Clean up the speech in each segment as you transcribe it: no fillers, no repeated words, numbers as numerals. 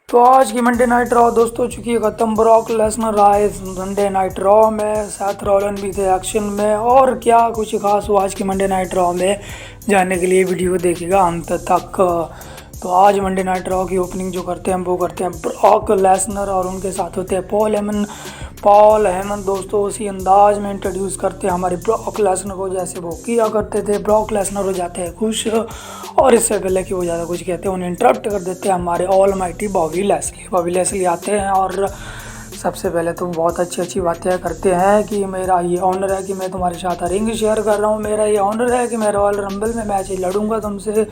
तो आज की मंडे नाइट रॉ दोस्तों चुकी है ख़त्म। ब्रॉक लेसनर आए मंडे नाइट रॉ में, साथ रॉलन भी थे एक्शन में। और क्या कुछ खास हुआ आज की मंडे नाइट रॉ में, जानने के लिए वीडियो देखिएगा अंत तक। तो आज मंडे नाइट रॉ की ओपनिंग जो करते हैं वो करते हैं ब्रॉक लेसनर और उनके साथ होते हैं पॉल हेमन दोस्तों उसी अंदाज में इंट्रोड्यूस करते हैं हमारे ब्रॉक लेसनर को जैसे वो किया करते थे। ब्रॉक लेसनर हो जाते हैं खुश और इससे पहले कि वो ज़्यादा कुछ कहते हैं उन्हें इंटरप्ट कर देते हैं हमारे ऑल माइटी बॉबी लेस्ली आते हैं और सबसे पहले तो बहुत अच्छी बातें करते हैं कि मेरा ये ऑनर है कि मैं तुम्हारे साथ रिंग शेयर कर रहा हूँ, मेरा ये ऑनर है कि मैं रॉयल रंबल में मैच लड़ूंगा तुमसे।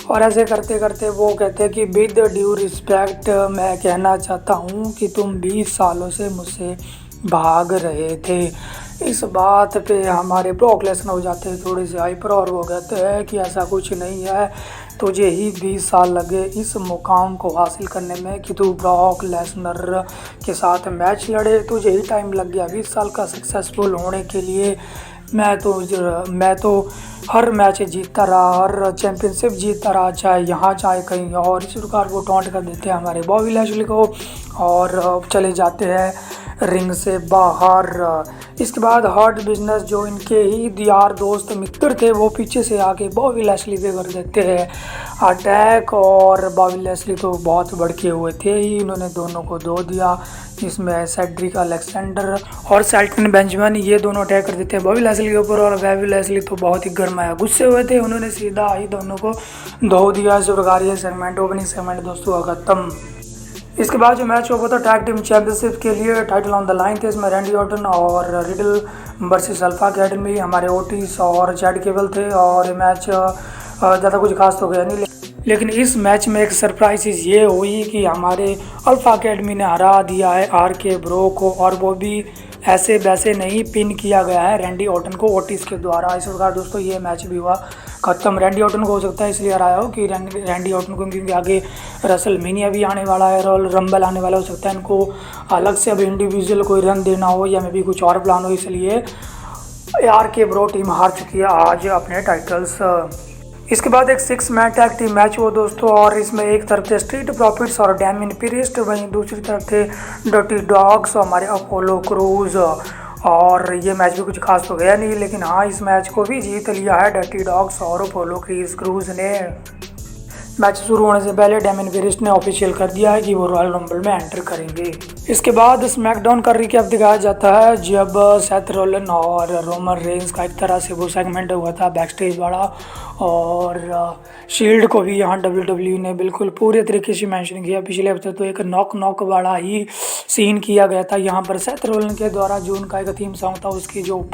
और ऐसे करते करते वो कहते हैं कि विद ड्यू रिस्पेक्ट मैं कहना चाहता हूँ कि तुम 20 सालों से मुझसे भाग रहे थे। इस बात पे हमारे ब्रॉक लेसनर हो जाते हैं थोड़े से हाइपर और वो कहते हैं कि ऐसा कुछ नहीं है, तुझे ही 20 साल लगे इस मुकाम को हासिल करने में कि तू ब्रॉक लेसनर के साथ मैच लड़े, तुझे ही टाइम लग गया 20 साल का सक्सेसफुल होने के लिए। मैं तो हर मैच जीतता रहा, हर चैम्पियनशिप जीतता रहा, चाहे यहाँ चाहे कहीं और। इस प्रकार वो टॉन्ट कर देते हैं हमारे बॉबी लैशली को और चले जाते हैं रिंग से बाहर। इसके बाद हर्ट बिजनेस जो इनके ही यार दोस्त मित्र थे वो पीछे से आके बॉबी लैशली पे कर देते हैं अटैक। और बॉबी लैशली तो बहुत भड़के हुए थे ही, इन्होंने दोनों को धो दिया। इसमें सेड्रिक अलेक्जेंडर और सेल्टन बेंजामिन ये दोनों अटैक कर देते हैं बॉबी लैशली के ऊपर। और बॉबी लैशली तो बहुत ही गर्माया गुस्से हुए थे, उन्होंने सीधा ही दोनों को धो दिया। इस प्रकार ये सेगमेंट ओपनिंग सेगमेंट दोस्तों खत्म। इसके बाद जो मैच हुआ था टैग टीम चैंपियनशिप के लिए, टाइटल ऑन द लाइन थे। इसमें रैंडी ऑर्टन और रिडल वर्सेस अल्फा अकेडमी, हमारे ओटिस और चैड केबल थे। और ये मैच ज़्यादा कुछ खास तो गया नहीं, लेकिन इस मैच में एक सरप्राइज ये हुई कि हमारे अल्फा अकेडमी ने हरा दिया है RK ब्रो को। और वो भी ऐसे वैसे नहीं, पिन किया गया है रैंडी ऑर्टन को ओटिस के द्वारा। इस प्रकार दोस्तों ये मैच भी हुआ खत्म। रैंडी ऑर्टन को हो सकता है इसलिए हराया हो कि रैंडी ऑर्टन को क्योंकि आगे रेसलमेनिया भी आने वाला है, रॉयल रंबल आने वाला, हो सकता है इनको अलग से अब इंडिविजुअल कोई रन देना हो या मे भी कुछ और प्लान हो, इसलिए RK ब्रो टीम हार चुकी है आज अपने टाइटल्स। इसके बाद एक 6 मैन टैग टीम मैच हुआ दोस्तों और इसमें एक तरफ थे स्ट्रीट प्रॉफिट्स और डैमियन प्रीस्ट, वहीं दूसरी तरफ थे डर्टी डॉग्स और हमारे अपोलो क्रूज। और ये मैच भी कुछ खास तो गया नहीं, लेकिन हाँ इस मैच को भी जीत लिया है डर्टी डॉग्स और अपोलो क्रूज ने। मैच शुरू होने से पहले डैमियन प्रीस्ट ने ऑफिशियल कर दिया है कि वो रॉयल रंबल में एंटर करेंगे। इसके बाद स्मैकडाउन का रिकैप दिखाया जाता है जब सेथ रोलन और रोमन रेंस का एक तरह से वो सेगमेंट हुआ था बैक स्टेज वाला। और शील्ड को भी यहाँ WWE ने बिल्कुल पूरे तरीके से मेंशन किया। पिछले हफ्ते तो एक नॉक वाला ही सीन किया गया था यहाँ पर सेथ रोलन के द्वारा, जो उनका एक थीम सॉन्ग था उसकी जो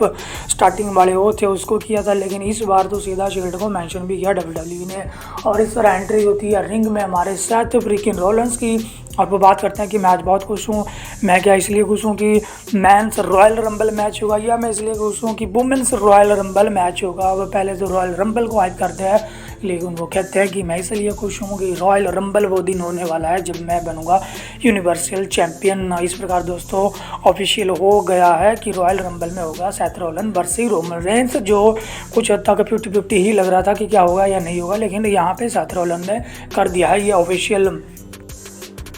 स्टार्टिंग वाले वो थे उसको किया था, लेकिन इस बार तो सीधा शील्ड को मेंशन भी किया WWE ने। और इस तरह एंट्री होती है रिंग में हमारे सेथ फ्रीकिन रोलिंस की। और वो बात करते हैं कि मैं आज बहुत खुश हूँ। मैं क्या इसलिए खुश हूँ कि मेंस रॉयल रंबल मैच होगा, या मैं इसलिए खुश हूँ कि वुमेंस रॉयल रंबल मैच होगा। वो पहले तो रॉयल रंबल को हाइप करते हैं, लेकिन वो कहते हैं कि मैं इसलिए खुश हूँ कि रॉयल रंबल वो दिन होने वाला है जब मैं बनूंगा यूनिवर्सल चैम्पियन। इस प्रकार दोस्तों ऑफिशियल हो गया है कि रॉयल रंबल में होगा Seth Rolan versus Roman Reigns, जो कुछ हद तक 50-50 ही लग रहा था कि क्या होगा या नहीं होगा, लेकिन यहाँ पे सेथ रोलन ने कर दिया है ये ऑफिशियल।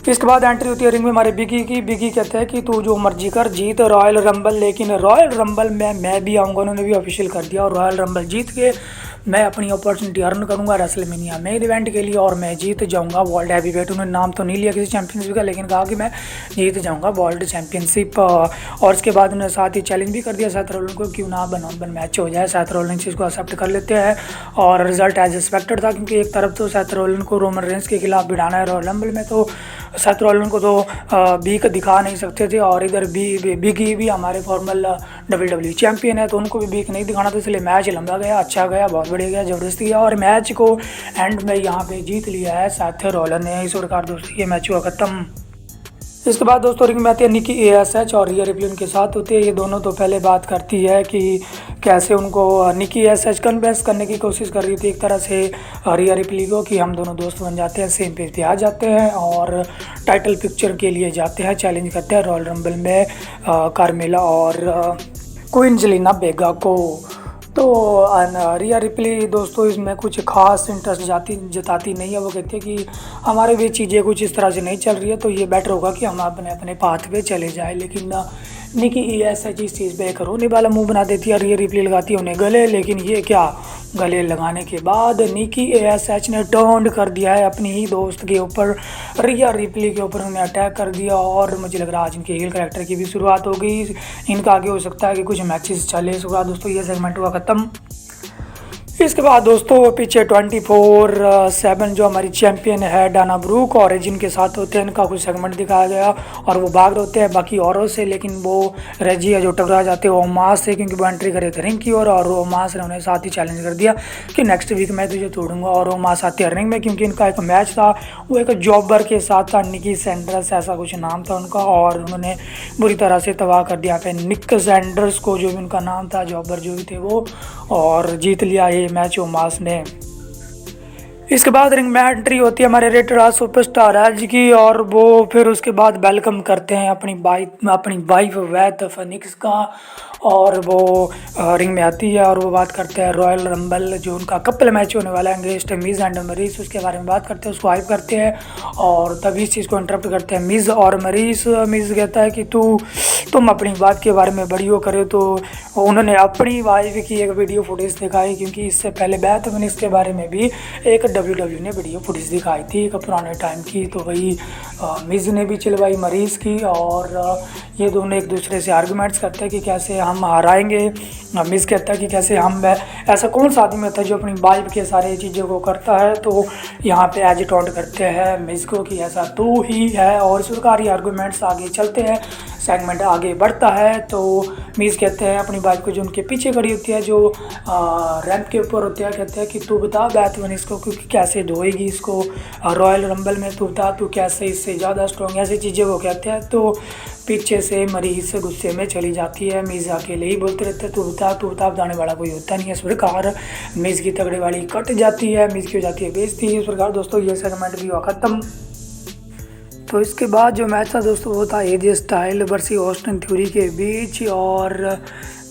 इसके बाद एंट्री होती है रिंग में हमारे बिगी की। बिगी कहते हैं कि तू जो मर्जी कर जीत रॉयल रंबल, लेकिन रॉयल रंबल में मैं भी आऊँगा। उन्होंने भी ऑफिशियल कर दिया और रॉयल रंबल जीत के मैं अपनी अपॉर्चुनिटी अर्न करूंगा रेसलमेनिया मेन इवेंट के लिए और मैं जीत जाऊंगा वर्ल्ड हैवीवेट। उन्होंने नाम तो नहीं लिया किसी चैंपियनशिप का, लेकिन कहा कि मैं जीत जाऊंगा वर्ल्ड चैंपियनशिप। और उसके बाद उन्होंने साथ ही चैलेंज भी कर दिया सेथ रोलिंस को, क्यों ना 1-on-1 मैच हो जाए। सेथ रोलिंस इसको एक्सेप्ट कर लेते हैं और रिजल्ट एज एक्सपेक्टेड था, क्योंकि एक तरफ तो सेथ रोलिंस को रोमन रेंस के खिलाफ भिड़ाना है रॉयल रंबल में, तो सेथ रोलिंस को तो बीक दिखा नहीं सकते थे। और इधर बिगी भी हमारे फॉर्मल WWE चैंपियन है, तो उनको भी बीक नहीं दिखाना था, इसलिए मैच लंबा गया, अच्छा गया, बहुत बढ़िया गया, जबरदस्ती गया। और मैच को एंड में यहाँ पे जीत लिया है सेथ रोलन ने। इस प्रकार दोस्तों ये मैच हुआ खत्म। इसके बाद दोस्तों रिंग में आती है निकी ASH और रिया रिप्ली उनके साथ होती है। ये दोनों तो पहले बात करती है कि कैसे उनको निकी ASH कन्विंस करने की कोशिश कर रही थी एक तरह से रिया रिप्ली को कि हम दोनों दोस्त बन जाते हैं, सेम पेज पे आ जाते हैं और टाइटल पिक्चर के लिए जाते हैं, चैलेंज करते हैं रॉयल रंबल में कार्मेला और क्वीन जेलिना वेगा को। तो रिया रिप्ली दोस्तों इसमें कुछ खास इंटरेस्ट जताती नहीं है। वो कहती है कि हमारे भी चीज़ें कुछ इस तरह से नहीं चल रही है, तो ये बेटर होगा कि हम अपने अपने पाथ पे चले जाए। लेकिन निकी ESH इस चीज़ पे एक रोने वाला मुंह बना देती है। रिया रिप्ली लगाती है उन्हें गले, लेकिन ये क्या, गले लगाने के बाद निकी ESH ने टर्न कर दिया है अपनी ही दोस्त के ऊपर, रिया रिप्ली के ऊपर उन्हें अटैक कर दिया। और मुझे लग रहा है आज इनके हील कैरेक्टर की भी शुरुआत हो गई। इनका आगे हो सकता है कि कुछ मैचेस चले। इसके बाद दोस्तों ये सेगमेंट हुआ ख़त्म। इसके बाद दोस्तों पीछे 24/7 जो हमारी चैंपियन है डाना ब्रूक और एजिन के साथ होते हैं, इनका कुछ सेगमेंट दिखाया गया और वो भाग रहे होते हैं बाकी औरों से, लेकिन वो रेजिया जो टकरा जाते हैं ओमास से, क्योंकि वो एंट्री करे थे रिंग की और ओमास ने उन्हें साथ ही चैलेंज कर दिया कि नेक्स्ट वीक मैं तुझे तोड़ूंगा। और ओमास आते हैं रिंग में, क्योंकि इनका एक मैच था वो एक जॉबर के साथ था, निकी सैंडर्स ऐसा कुछ नाम था उनका, और उन्होंने बुरी तरह से तबाह कर दिया पे निक सैंडर्स को, जो भी उनका नाम था, जॉबर जो भी थे वो, और जीत लिया ये मैच ओमास ने। इसके बाद रिंग में एंट्री होती है हमारे रेटेड सुपरस्टार एज की, और वो फिर उसके बाद वेलकम करते हैं अपनी वाइफ वैथ फिनिक्स का, और वो रिंग में आती है और वो बात करते हैं रॉयल रंबल जो उनका कपल मैच होने वाला है अगेंस्ट मिज एंड मरीस, उसके बारे में बात करते हैं, उसको हाइप करते हैं। और तभी इस चीज़ को इंटरप्ट करते हैं मिज और मरीस। मिज कहता है कि तुम अपनी बात के बारे में बड़ी वो करे, तो उन्होंने अपनी वाइफ की एक वीडियो फुटेज दिखाई, क्योंकि इससे पहले बैथ फिनिक्स के बारे में भी एक WWE ने वीडियो फुटेज दिखाई थी एक पुराने टाइम की, तो वही मिज ने भी चिलवाई मरीज की, और ये दोनों एक दूसरे से आर्गूमेंट्स करते हैं कि कैसे हम हराएंगे। मिज कहता है कि कैसे हम, ऐसा कौन सा आदमी होता है जो अपनी वाइफ के सारे चीज़ों को करता है, तो यहाँ पे एज टॉन्ट करते हैं मिज को कि ऐसा तू ही है, और इस प्रकार ये आर्गूमेंट्स आगे चलते हैं, सेगमेंट आगे बढ़ता है। तो मिज कहते हैं अपनी वाइफ को जो उनके पीछे खड़ी होती है, जो रैंप के ऊपर होती है, कहते हैं कि तू बता बैथ फिनिक्स को क्योंकि कैसे धोएगी इसको रॉयल रंबल में, तू बता तू कैसे इससे ज़्यादा स्ट्रॉन्ग, ऐसी चीज़ें वो कहते हैं। तो पीछे से मरीज से गुस्से में चली जाती है। मिज अकेले ही बोलते रहते हैं तू बता बताने वाला कोई होता नहीं है। इस प्रकार मिज की तगड़े वाली कट जाती है, मिज की हो जाती है बेइज्जती। इस प्रकार दोस्तों ये सेगमेंट भी हुआ ख़त्म। तो इसके बाद जो मैच था दोस्तों वो था एजे स्टाइल वर्सेस ऑस्टिन थ्योरी के बीच, और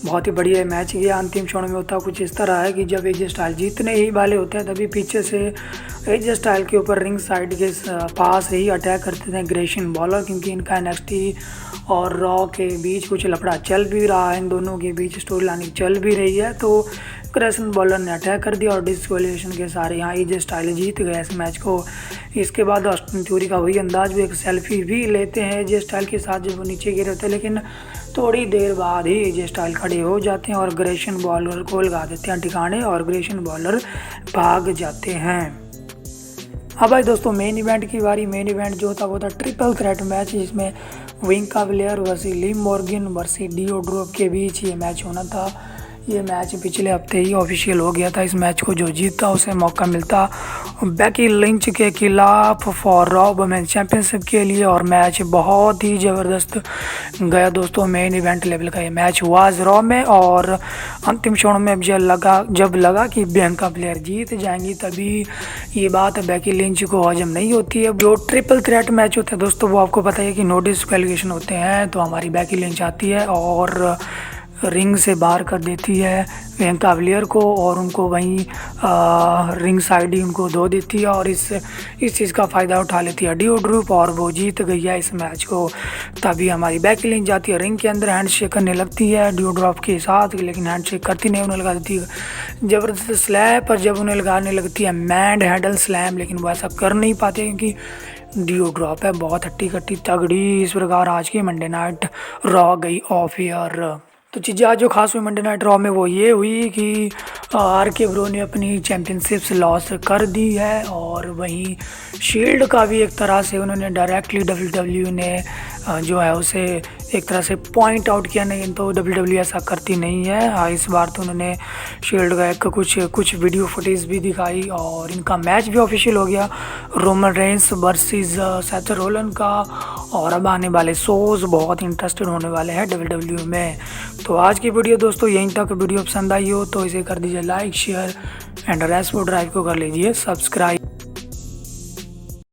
बहुत ही बढ़िया मैच गया। अंतिम क्षण में होता कुछ इस तरह है कि जब एजे स्टाइल जीतने ही वाले होते हैं, तभी पीछे से एजे स्टाइल के ऊपर रिंग साइड के पास ही अटैक करते थे ग्रेशन बॉलर, क्योंकि इनका NXT और रॉ के बीच कुछ लफड़ा चल भी रहा है, इन दोनों के बीच स्टोरी लाइन चल भी रही है। तो ग्रेशन बॉलर ने अटैक कर दिया और डिस्क्वालिफिकेशन के सारे यहाँ एजे स्टाइल जीत गए इस मैच को। इसके बाद ऑस्टिन थ्योरी का वही अंदाज भी, एक सेल्फी भी लेते हैं एजे स्टाइल के साथ जब वो नीचे गिरे होते हैं, लेकिन थोड़ी देर बाद ही एजे स्टाइल खड़े हो जाते हैं और ग्रेशन बॉलर को लगा देते हैं ठिकाने, और ग्रेशन बॉलर भाग जाते हैं। हाँ भाई दोस्तों मेन इवेंट की बारी। मेन इवेंट जो था वो था ट्रिपल थ्रेट मैच, जिसमें विंका विलियर वर्सेस लिम मॉर्गन वर्सेस डिओड्रोप के बीच ये मैच होना था। ये मैच पिछले हफ्ते ही ऑफिशियल हो गया था। इस मैच को जो जीतता उसे मौका मिलता बेकी लिंच के खिलाफ फॉर रॉ वुमेन चैंपियनशिप के लिए, और मैच बहुत ही ज़बरदस्त गया दोस्तों। मेन इवेंट लेवल का ये मैच हुआ रॉ में, और अंतिम क्षण में जब लगा कि बियांका प्लेयर जीत जाएंगी, तभी ये बात बेकी लिंच को हजम नहीं होती है। जो ट्रिपल थ्रेट मैच होते हैं दोस्तों वो आपको पता है कि नो डिस्क्वालिफिकेशन होते हैं, तो हमारी बेकी लिंच आती है और रिंग से बाहर कर देती है बियांका विलियर को, और उनको वहीं रिंग साइड ही उनको धो देती है, और इस चीज़ का फ़ायदा उठा लेती है डिओड्रोप, और वो जीत गई है इस मैच को। तभी हमारी बेकी लिंच जाती है रिंग के अंदर, हैंडशेक करने लगती है डिओड्रोप के साथ, लेकिन हैंडशेक करती नहीं, उन्हें लगा देती है ज़बरदस्त स्लैप, और जब उन्हें लगाने लगती है मैंड हैंडल स्लैम, लेकिन वो ऐसा कर नहीं पाते क्योंकि डिओड्रोप है बहुत हट्टी कट्टी तगड़ी। इस प्रकार आज की मंडे नाइट रॉ गई ऑफ एयर। तो चीज़ें आज जो खास हुई मंडे नाइट रॉ में वो ये हुई कि RK ब्रो ने अपनी चैम्पियनशिप्स लॉस कर दी है, और वहीं शील्ड का भी एक तरह से उन्होंने डायरेक्टली WWE ने जो है उसे एक तरह से पॉइंट आउट किया, नहीं तो WWE ऐसा करती नहीं है। इस बार तो उन्होंने शील्ड का एक कुछ वीडियो फुटेज भी दिखाई, और इनका मैच भी ऑफिशियल हो गया Roman Reigns versus Seth Rollins का, और अब आने वाले शोज़ बहुत इंटरेस्टेड होने वाले हैं WWE में। तो आज की वीडियो दोस्तों यहीं तक। वीडियो पसंद आई हो तो इसे कर दीजिए like share, and Respo drive को कर लीजिए सब्सक्राइब।